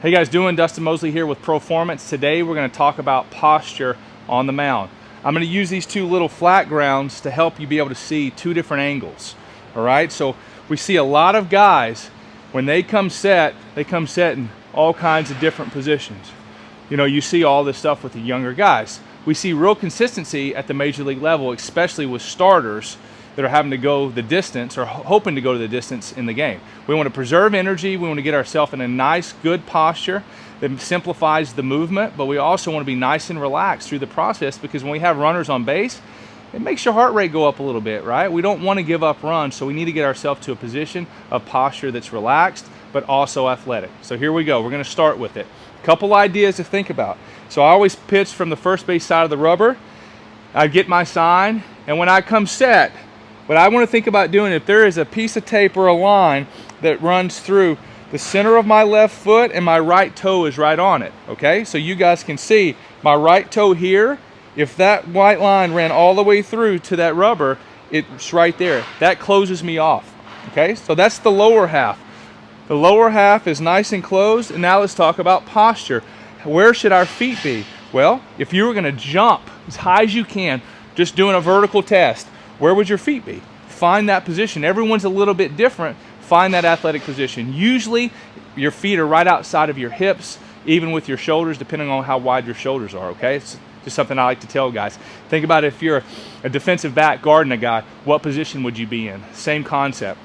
Hey guys, Dustin Mosley here with Proformance. Today we're going to talk about posture on the mound. I'm going to use these two little flat grounds to help you be able to see two different angles. All right, so we see a lot of guys when they come set in all kinds of different positions. You know, you see all this stuff with the younger guys. We see real consistency at the major league level, especially with starters that are having to go the distance or hoping to go to the distance in the game. We want to preserve energy. We want to get ourselves in a nice, good posture that simplifies the movement, but we also want to be nice and relaxed through the process, because when we have runners on base, it makes your heart rate go up a little bit, right? We don't want to give up runs, so we need to get ourselves to a position of posture that's relaxed, but also athletic. So here we go. We're going to start with it. A couple ideas to think about. So I always pitch from the first base side of the rubber. I get my sign, and when I come set, what I want to think about doing, if there is a piece of tape or a line that runs through the center of my left foot and my right toe is right on it, okay? So you guys can see my right toe here. If that white line ran all the way through to that rubber, it's right there. That closes me off, okay? So that's the lower half. The lower half is nice and closed, and now let's talk about posture. Where should our feet be? Well, if you were going to jump as high as you can, just doing a vertical test, where would your feet be? Find that position. Everyone's a little bit different. Find that athletic position. Usually your feet are right outside of your hips, even with your shoulders, depending on how wide your shoulders are, okay? It's just something I like to tell guys. Think about if you're a defensive back guarding a guy, what position would you be in? Same concept.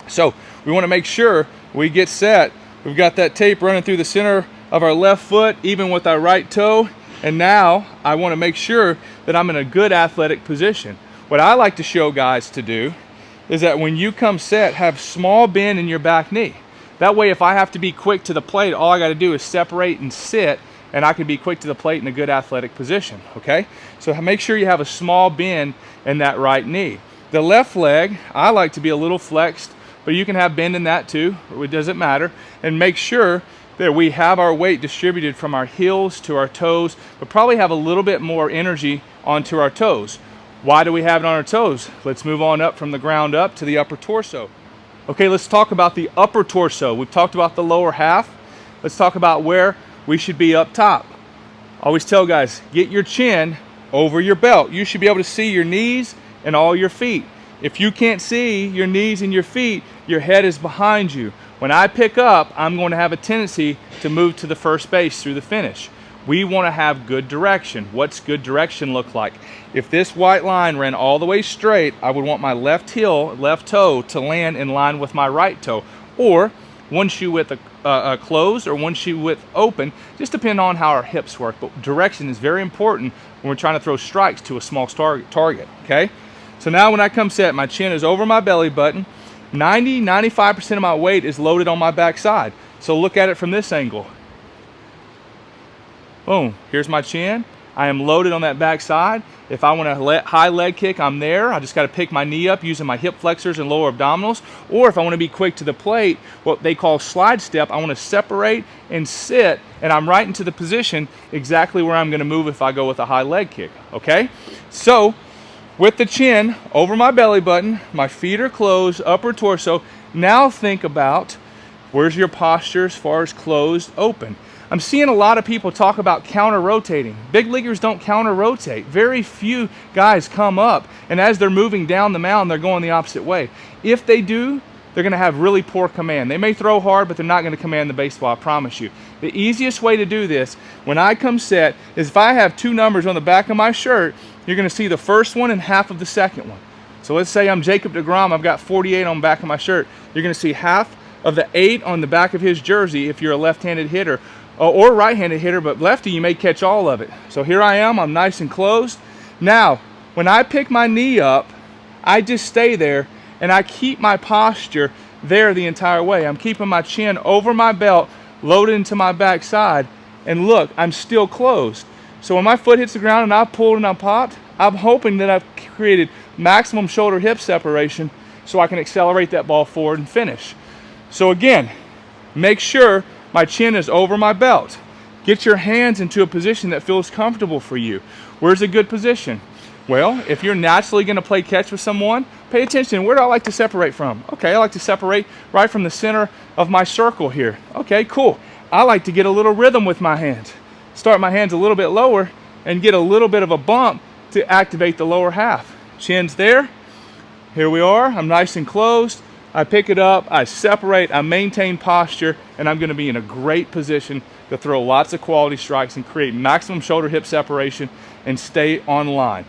So we want to make sure we get set. We've got that tape running through the center of our left foot, even with our right toe. And now I want to make sure that I'm in a good athletic position. What I like to show guys to do is that when you come set, have small bend in your back knee. That way, if I have to be quick to the plate, all I got to do is separate and sit, and I can be quick to the plate in a good athletic position, okay? So make sure you have a small bend in that right knee. The left leg, I like to be a little flexed, but you can have bend in that too. It doesn't matter. And make sure that we have our weight distributed from our heels to our toes, but probably have a little bit more energy onto our toes. Why do we have it on our toes? Let's move on up from the ground up to the upper torso. Okay, let's talk about the upper torso. We've talked about the lower half. Let's talk about where we should be up top. I always tell guys, get your chin over your belt. You should be able to see your knees and all your feet. If you can't see your knees and your feet, your head is behind you. When I pick up, I'm going to have a tendency to move to the first base through the finish. We want to have good direction. What's good direction look like? If this white line ran all the way straight, I would want my left heel, left toe to land in line with my right toe, or one shoe width closed or one shoe width open, just depending on how our hips work. But direction is very important when we're trying to throw strikes to a small target, okay? So now when I come set, my chin is over my belly button. 95% of my weight is loaded on my backside. So look at it from this angle. Boom, here's my chin. I am loaded on that back side. If I want a high leg kick, I'm there. I just got to pick my knee up using my hip flexors and lower abdominals. Or if I want to be quick to the plate, what they call slide step, I want to separate and sit, and I'm right into the position exactly where I'm going to move if I go with a high leg kick, okay? So with the chin over my belly button, my feet are closed, upper torso. Now think about where's your posture as far as closed, open. I'm seeing a lot of people talk about counter-rotating. Big leaguers don't counter-rotate. Very few guys come up, and as they're moving down the mound, they're going the opposite way. If they do, they're going to have really poor command. They may throw hard, but they're not going to command the baseball, I promise you. The easiest way to do this, when I come set, is if I have two numbers on the back of my shirt, you're going to see the first one and half of the second one. So let's say I'm Jacob DeGrom, I've got 48 on the back of my shirt. You're going to see half of the 8 on the back of his jersey if you're a left-handed hitter, or right-handed hitter, but lefty, you may catch all of it. So here I am, I'm nice and closed. Now, when I pick my knee up, I just stay there, and I keep my posture there the entire way. I'm keeping my chin over my belt, loaded into my backside, and look, I'm still closed. So when my foot hits the ground and I pulled and I popped, I'm hoping that I've created maximum shoulder-hip separation so I can accelerate that ball forward and finish. So again, make sure my chin is over my belt. Get your hands into a position that feels comfortable for you. Where's a good position? Well, if you're naturally going to play catch with someone, pay attention. Where do I like to separate from? Okay, I like to separate right from the center of my circle here. Okay, cool. I like to get a little rhythm with my hands. Start my hands a little bit lower and get a little bit of a bump to activate the lower half. Chin's there. Here we are. I'm nice and closed. I pick it up, I separate, I maintain posture, and I'm going to be in a great position to throw lots of quality strikes and create maximum shoulder hip separation and stay on line.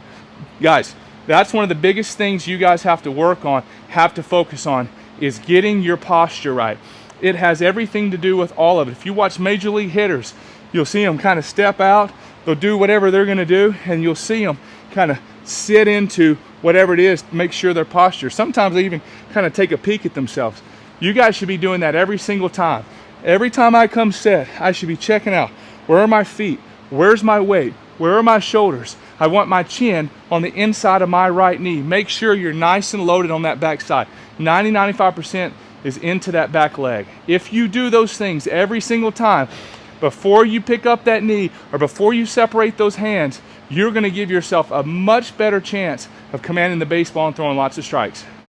Guys, that's one of the biggest things you guys have to work on, have to focus on, is getting your posture right. It has everything to do with all of it. If you watch major league hitters, you'll see them kind of step out, they'll do whatever they're going to do, and you'll see them kind of sit into whatever it is to make sure their posture. Sometimes they even kind of take a peek at themselves. You guys should be doing that every single time. Every time I come set, I should be checking out, where are my feet? Where's my weight? Where are my shoulders? I want my chin on the inside of my right knee. Make sure you're nice and loaded on that back side. 90-95% is into that back leg. If you do those things every single time, before you pick up that knee or before you separate those hands, you're going to give yourself a much better chance of commanding the baseball and throwing lots of strikes.